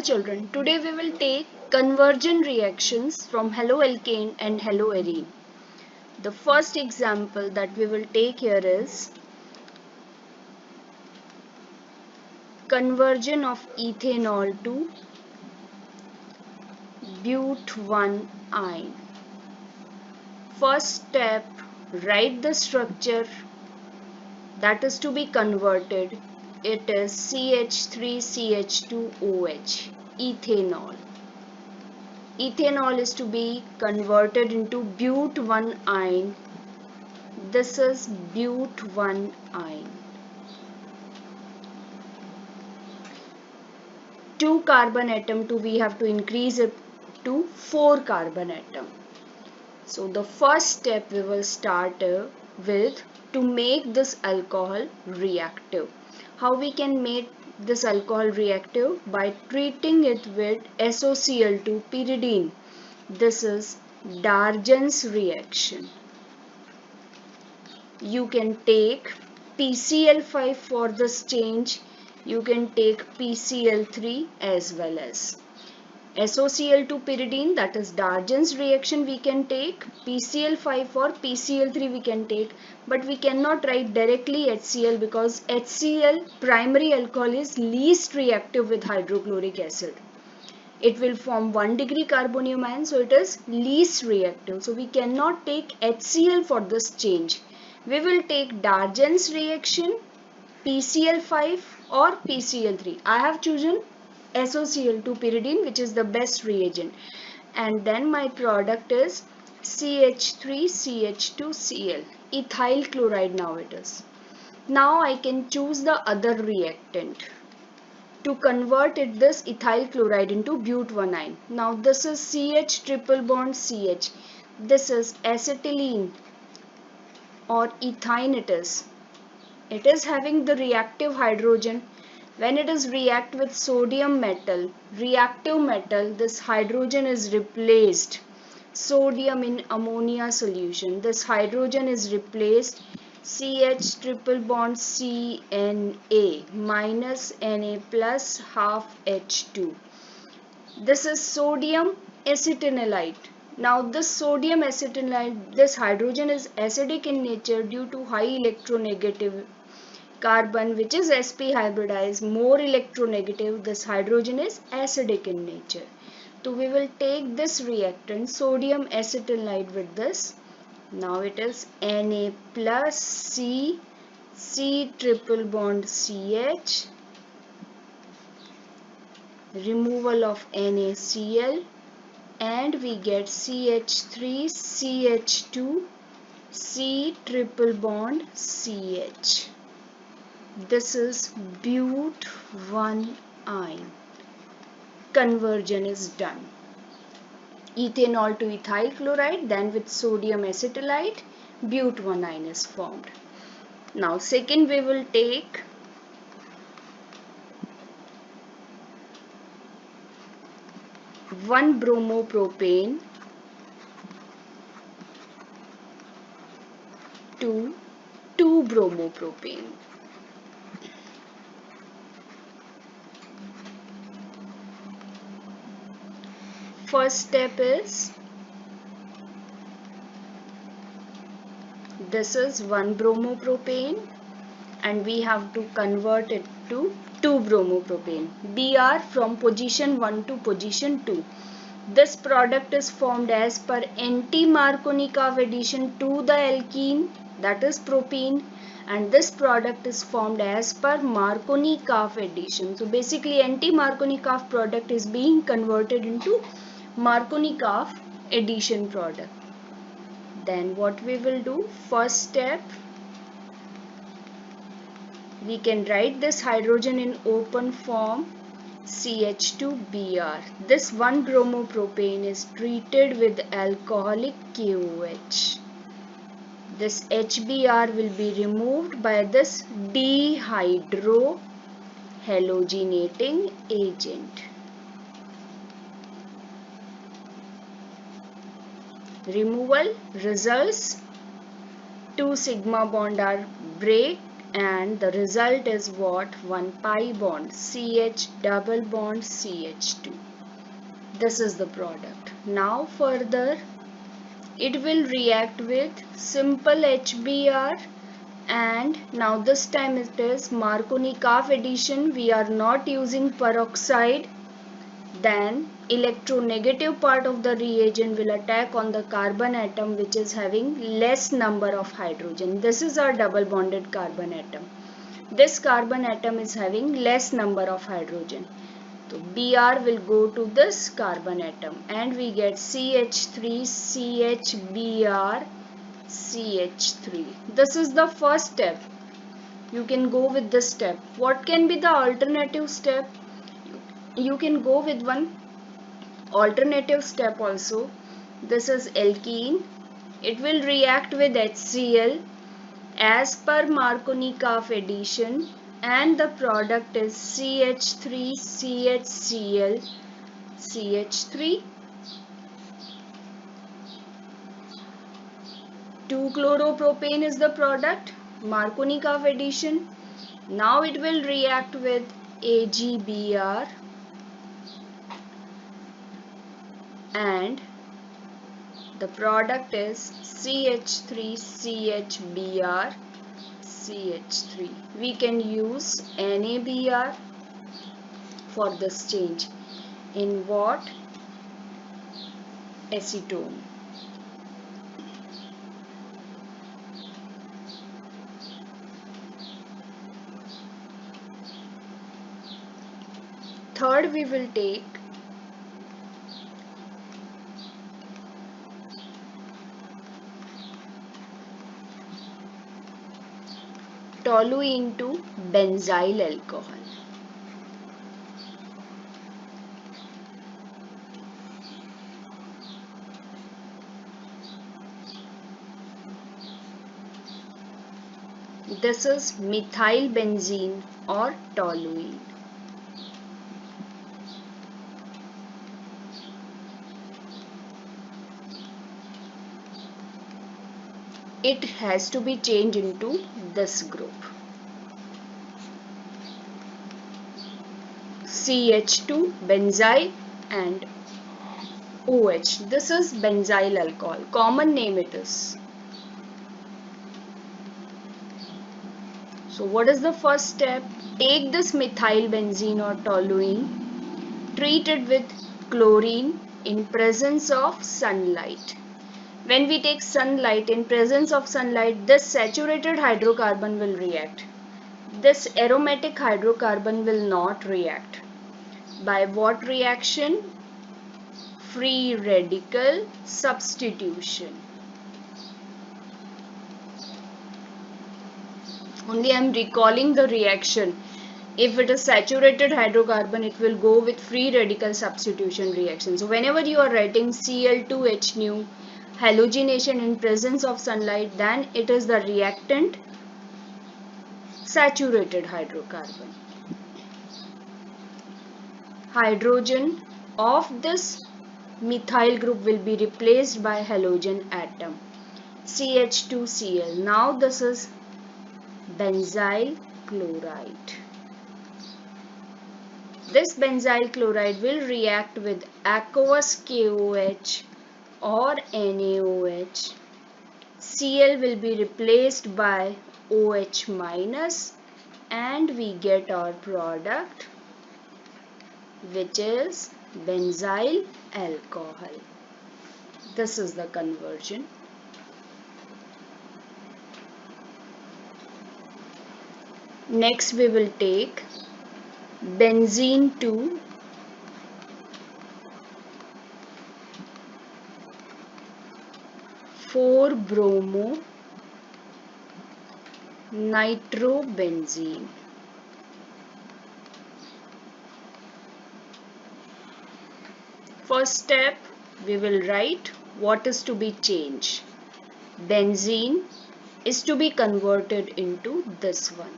children, today we will take conversion reactions from haloalkane and haloarene. The first example that we will take here is conversion of ethanol to but1-ine. First step, write the structure that is to be converted. It is CH3CH2OH, ethanol. Ethanol is to be converted into but1-ine. This is but1-ine. 2 carbon atom we have to increase it to 4 carbon atom. So the first step we will start with to make this alcohol reactive. How we can make this alcohol reactive? By treating it with SOCl2 pyridine. This is Darjan's reaction. You can take PCl5 for this change. You can take PCl3 as well as SOCl2 pyridine, that is Darjan's reaction we can take, PCl5 or PCl3 we can take, but we cannot write directly HCl because HCl primary alcohol is least reactive with hydrochloric acid. It will form 1 degree carbonium ion, so it is least reactive. So we cannot take HCl for this change. We will take Darjan's reaction, PCl5 or PCl3. I have chosen SOCl2 pyridine, which is the best reagent, and then my product is CH3CH2Cl, ethyl chloride. Now it is. Now I can choose the other reactant to convert this ethyl chloride into but1-ine. Now this is CH triple bond CH. This is acetylene or ethine it is. It is having the reactive hydrogen. When it is react with sodium metal, reactive metal, this hydrogen is replaced. Sodium in ammonia solution. This hydrogen is replaced CH triple bond CNA minus Na plus half H2. This is sodium acetanilide. Now this sodium acetanilide, this hydrogen is acidic in nature due to high electronegative carbon, which is sp hybridized, more electronegative. This hydrogen is acidic in nature. So we will take this reactant sodium acetanilide with this. Now it is Na plus C, C triple bond CH, removal of NaCl, and we get CH3CH2 C triple bond CH. This is but1-ine. Conversion is done. Ethanol to ethyl chloride, then with sodium acetylide, but1-ine is formed. Now second we will take one bromopropane to 2 bromopropane. First step is, this is 1 bromopropane and we have to convert it to 2 bromopropane. Br from position 1 to position 2. This product is formed as per anti-Markovnikov addition to the alkene, that is propene, and this product is formed as per Markovnikov addition. So basically anti-Markovnikov product is being converted into Markovnikov addition product. Then what we will do, first step, we can write this hydrogen in open form CH2Br. This 1 bromopropane is treated with alcoholic KOH. This HBr will be removed by this dehydrohalogenating agent. Removal results 2 sigma bond are break and the result is what? 1 pi bond CH double bond CH2. This is the product. Now further it will react with simple HBr, and now this time it is Marconi-Karp addition. We are not using peroxide. Then electronegative part of the reagent will attack on the carbon atom which is having less number of hydrogen. This is our double bonded carbon atom. This carbon atom is having less number of hydrogen. So Br will go to this carbon atom and we get CH3 CHBr CH3. This is the first step. You can go with this step. What can be the alternative step? You can go with one alternative step also. This is alkene. It will react with HCl as per Marconi-Karp addition, and the product is CH3 CHCl CH3. 2-chloropropane is the product, Marconi-Karp addition. Now it will react with AgBr and the product is CH3 CHBr CH3. We can use NaBr for this change. In what? Acetone. Third, we will take toluene to benzyl alcohol. This is methyl benzene or toluene. It has to be changed into this group. CH2 benzyl and OH. This is benzyl alcohol. Common name it is. So what is the first step? Take this methyl benzene or toluene, treat it with chlorine in presence of sunlight. When we take sunlight, in presence of sunlight, this saturated hydrocarbon will react. This aromatic hydrocarbon will not react. By what reaction? Free radical substitution. Only I am recalling the reaction. If it is saturated hydrocarbon, it will go with free radical substitution reaction. So whenever you are writing Cl2H nu halogenation in presence of sunlight, then it is the reactant saturated hydrocarbon. Hydrogen of this methyl group will be replaced by halogen atom CH2Cl. Now this is benzyl chloride. This benzyl chloride will react with aqueous KOH or NaOH. Cl will be replaced by OH minus and we get our product, which is benzyl alcohol. This is the conversion. Next we will take benzene to 4-bromo nitrobenzene. First step, we will write what is to be changed. Benzene is to be converted into this one.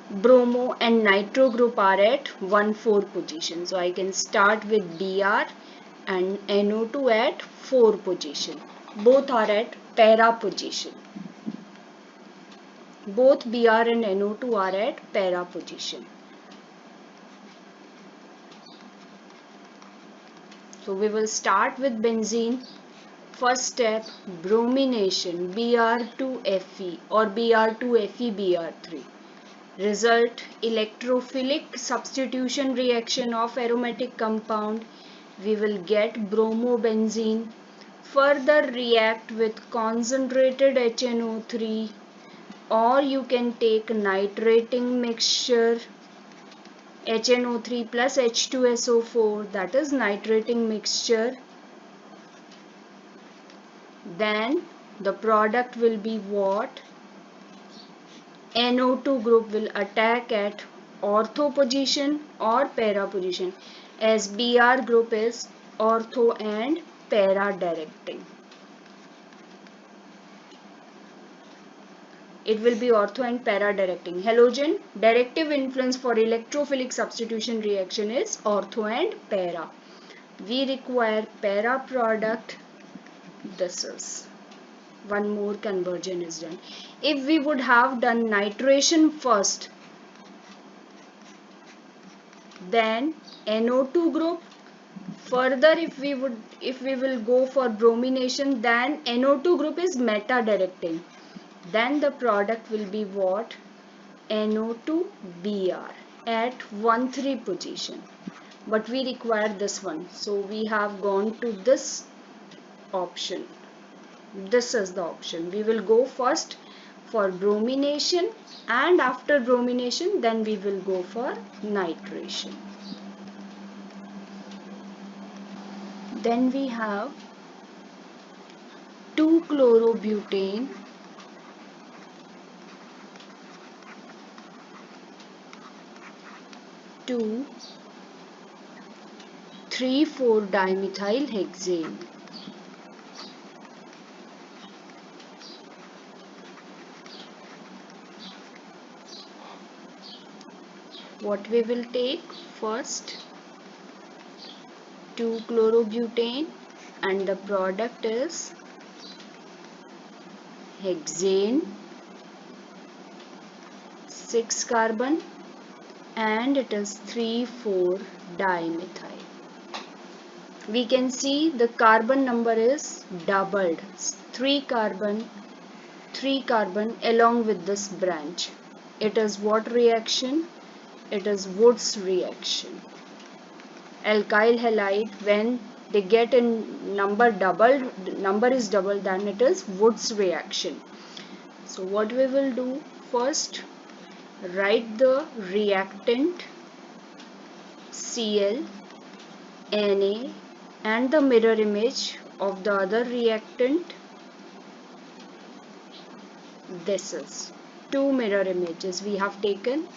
Bromo and nitro group are at 1,4 position. So I can start with Br and NO2 at 4 position. Both are at para position. Both Br and NO2 are at para position. So we will start with benzene. First step, bromination, Br2Fe or Br2FeBr3. Result, electrophilic substitution reaction of aromatic compound. We will get bromobenzene. Further react with concentrated HNO3, or you can take nitrating mixture HNO3 plus H2SO4, that is nitrating mixture. Then the product will be what? NO2 group will attack at ortho position or para position, as Br group is ortho and para directing. It will be ortho and para directing. Halogen directive influence for electrophilic substitution reaction is ortho and para. We require para product. This is one more conversion is done. If we would have done nitration first, then NO2 group. Further, if we will go for bromination, then NO2 group is meta directing. Then the product will be what? NO2Br at 1,3 position. But we require this one, so we have gone to this option. This is the option. We will go first for bromination, and after bromination then we will go for nitration. Then we have 2-chlorobutane, 2,3,4-dimethyl-hexane. What we will take first? 2-chlorobutane, and the product is hexane, 6 carbon, and it is 3,4-dimethyl. We can see the carbon number is doubled, 3 carbon along with this branch. It is what reaction? It is Wurtz reaction. Alkyl halide, when they get in number is doubled, then it is Wurtz reaction. So what we will do first, write the reactant Cl, Na, and the mirror image of the other reactant. This is 2 mirror images we have taken.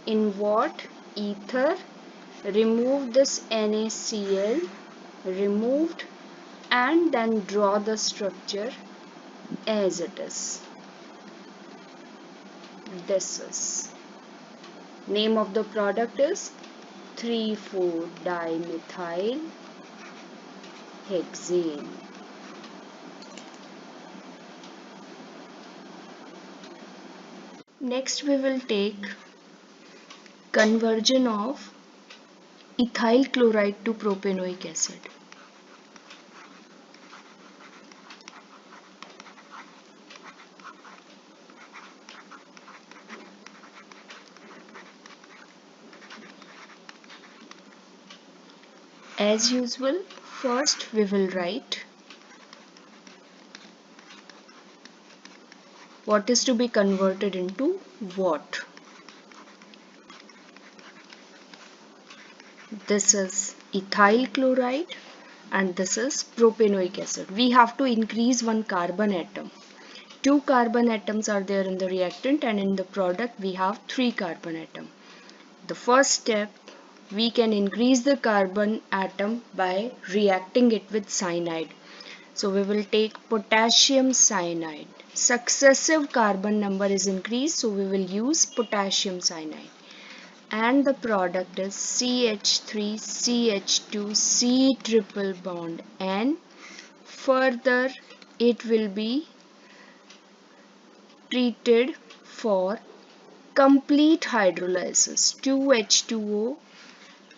In what? Ether. Remove this NaCl, removed, and then draw the structure as it is. This is. Name of the product is 3,4-dimethyl-hexane. Next we will take conversion of ethyl chloride to propanoic acid. As usual, first we will write what is to be converted into what. This is ethyl chloride and this is propanoic acid. We have to increase one carbon atom. 2 carbon atoms are there in the reactant, and in the product we have 3 carbon atom. The first step, we can increase the carbon atom by reacting it with cyanide. So we will take potassium cyanide. Successive carbon number is increased, so we will use potassium cyanide. And the product is CH3CH2 C triple bond N. Further, it will be treated for complete hydrolysis. 2H2O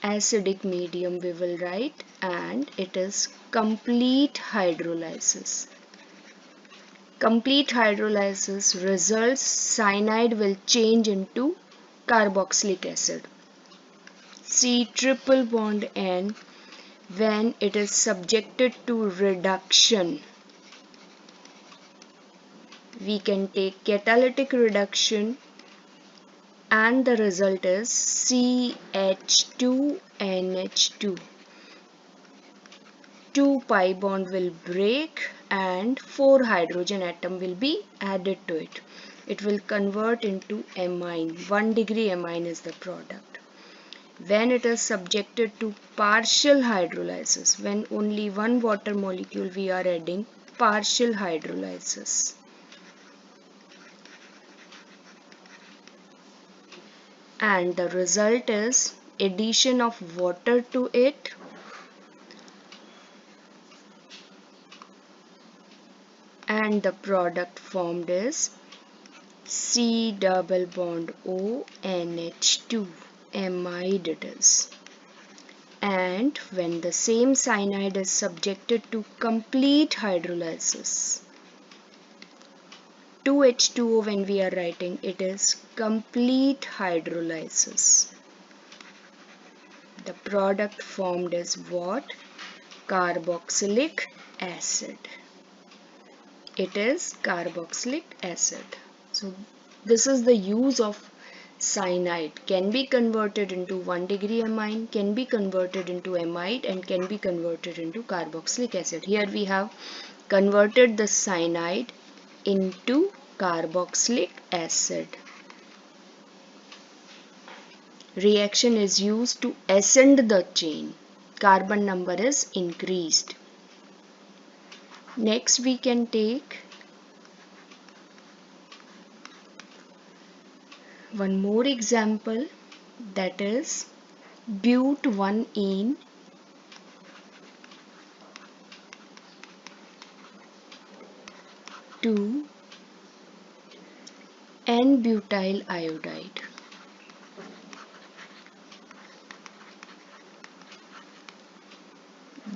acidic medium we will write, and it is complete hydrolysis. Complete hydrolysis results cyanide will change into carboxylic acid. C triple bond N, when it is subjected to reduction, we can take catalytic reduction, and the result is CH2NH2. 2 pi bond will break and 4 hydrogen atom will be added to it. It will convert into amine. 1 degree amine is the product. When it is subjected to partial hydrolysis, when only one water molecule we are adding, partial hydrolysis, and the result is addition of water to it, and the product formed is C double bond O NH2, amide it is. And when the same cyanide is subjected to complete hydrolysis, 2H2O when we are writing, it is complete hydrolysis. The product formed is what? Carboxylic acid. It is carboxylic acid. So this is the use of cyanide. Can be converted into 1 degree amine, can be converted into amide, and can be converted into carboxylic acid. Here we have converted the cyanide into carboxylic acid. Reaction is used to ascend the chain. Carbon number is increased. Next we can take one more example, that is but1ene to N-butyl iodide.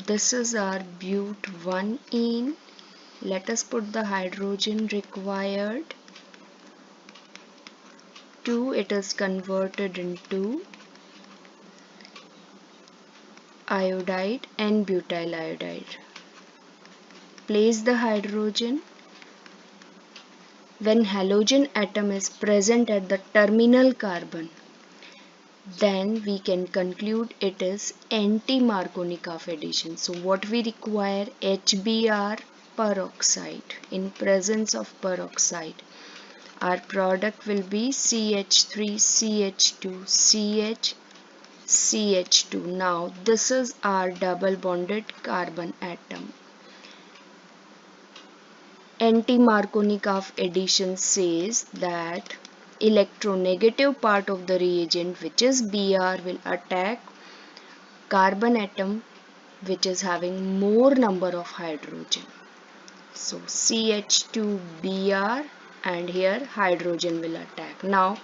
This is our but1ene. Let us put the hydrogen required. 2, it is converted into iodide, N-butyl iodide. Place the hydrogen. When halogen atom is present at the terminal carbon, then we can conclude it is anti-Markovnikov addition. So what we require? HBr peroxide. In presence of peroxide, our product will be CH3, CH2, CH, CH2. Now this is our double bonded carbon atom. Anti-Markovnikov addition says that electronegative part of the reagent, which is Br, will attack carbon atom which is having more number of hydrogen. So CH2Br, and here hydrogen will attack. Now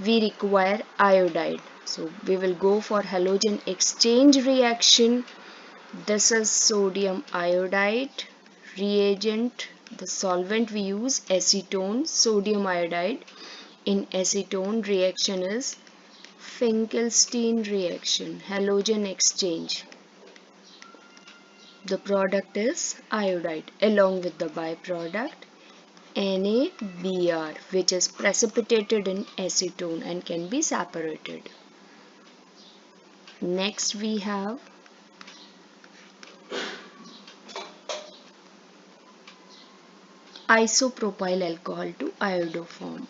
we require iodide. So we will go for halogen exchange reaction. This is sodium iodide. Reagent, the solvent we use, acetone, sodium iodide. In acetone, reaction is Finkelstein reaction, halogen exchange. The product is iodide along with the byproduct NaBr, which is precipitated in acetone and can be separated. Next we have isopropyl alcohol to iodoform.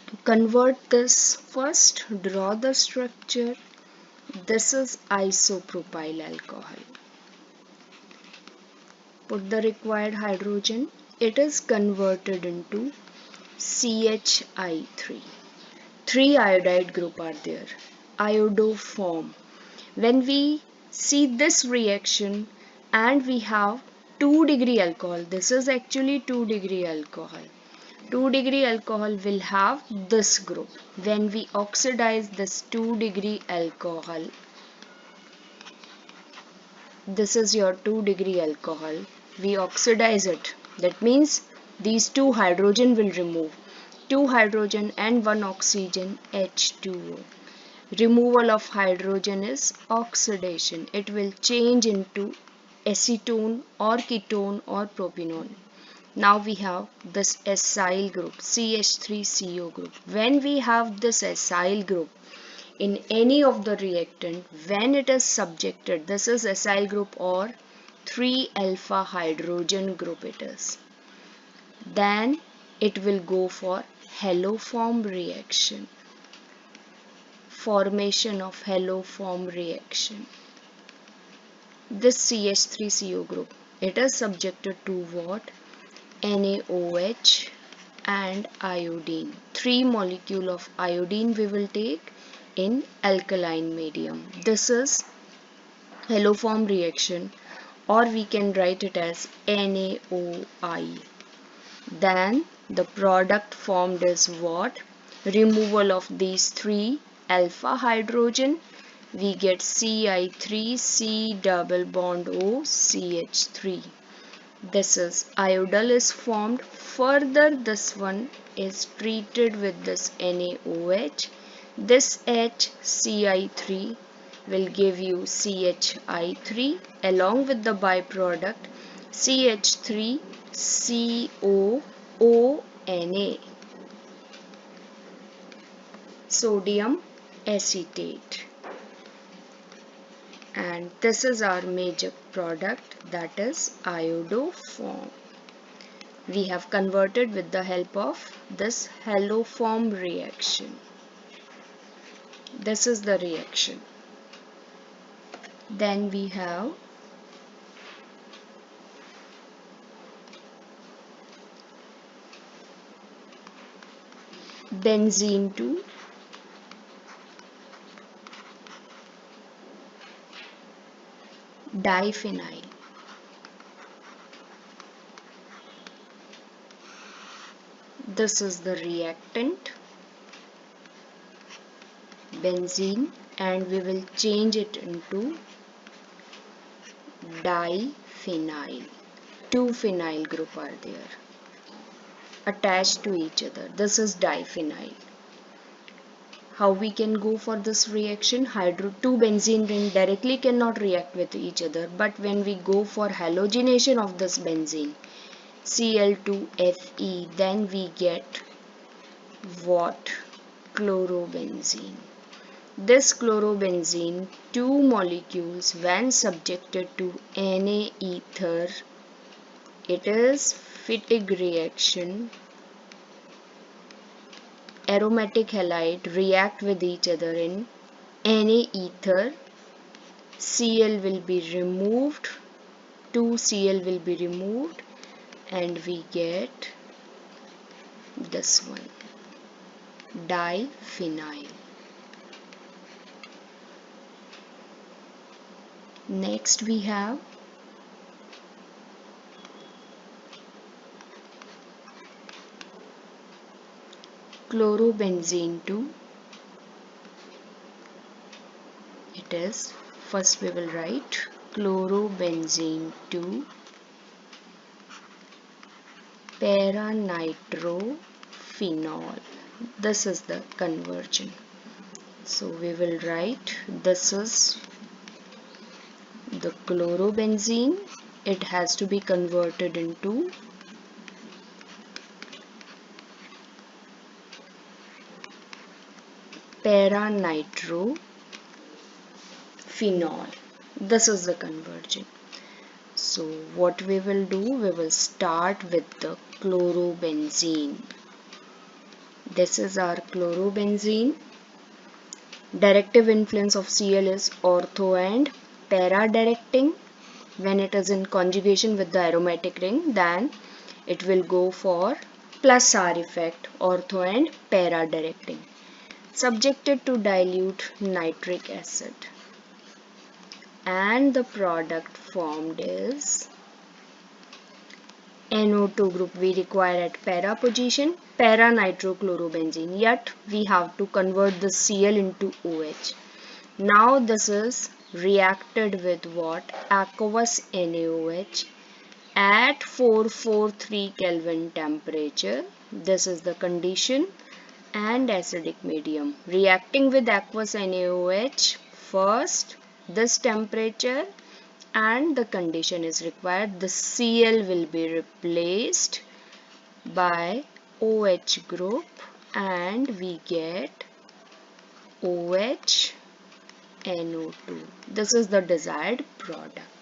To convert this, first draw the structure. This is isopropyl alcohol. Put the required hydrogen. It is converted into CHI3. Three iodide group are there. Iodoform. When we see this reaction and we have 2-degree alcohol, this is actually 2-degree alcohol. 2-degree alcohol will have this group. When we oxidize this 2-degree alcohol, this is your 2-degree alcohol, we oxidize it. That means these two hydrogen will remove. 2 hydrogen and 1 oxygen, H2O. Removal of hydrogen is oxidation. It will change into acetone or ketone or propanone. Now we have this acyl group, CH3CO group. When we have this acyl group in any of the reactant, when it is subjected, this is acyl group or 3 alpha hydrogen group it is. Then it will go for haloform reaction. Formation of haloform reaction. This CH3CO group, it is subjected to what? NaOH and iodine. 3 molecule of iodine we will take in alkaline medium. This is haloform reaction, or we can write it as NaOI. Then the product formed is what? Removal of these 3 alpha hydrogen, we get Ci3 C double bond O CH3. This is iodal is formed. Further this one is treated with this NaOH. This HCI3 will give you CHI3 along with the byproduct CH3COONA, sodium acetate. And this is our major product, that is iodoform. We have converted with the help of this haloform reaction. This is the reaction. Then we have benzene to diphenyl. This is the reactant, benzene, and we will change it into diphenyl. 2 phenyl group are there attached to each other. This is diphenyl. How we can go for this reaction? 2 benzene ring directly cannot react with each other, but when we go for halogenation of this benzene, Cl2Fe, then we get what? Chlorobenzene. This chlorobenzene, 2 molecules when subjected to Na ether, it is Fittig reaction. Aromatic halide react with each other in Na ether. Cl will be removed, 2 Cl will be removed, and we get this one, diphenyl. Next we have chlorobenzene 2. It is, first we will write chlorobenzene 2 para-nitrophenol. This is the conversion. So we will write, this is the chlorobenzene. It has to be converted into para-nitrophenol. This is the conversion. So what we will do, we will start with the chlorobenzene. This is our chlorobenzene. Directive influence of Cl is ortho and para directing. When it is in conjugation with the aromatic ring, then it will go for plus R effect, ortho and para directing. subjected to dilute nitric acid, and the product formed is NO2 group we require at para position, para nitrochlorobenzene, yet we have to convert the Cl into OH. Now this is reacted with what? Aqueous NaOH at 443 Kelvin temperature. This is the condition, and acidic medium. Reacting with aqueous NaOH, first this temperature, and the condition is required. The Cl will be replaced by OH group and we get OH NO2. This is the desired product.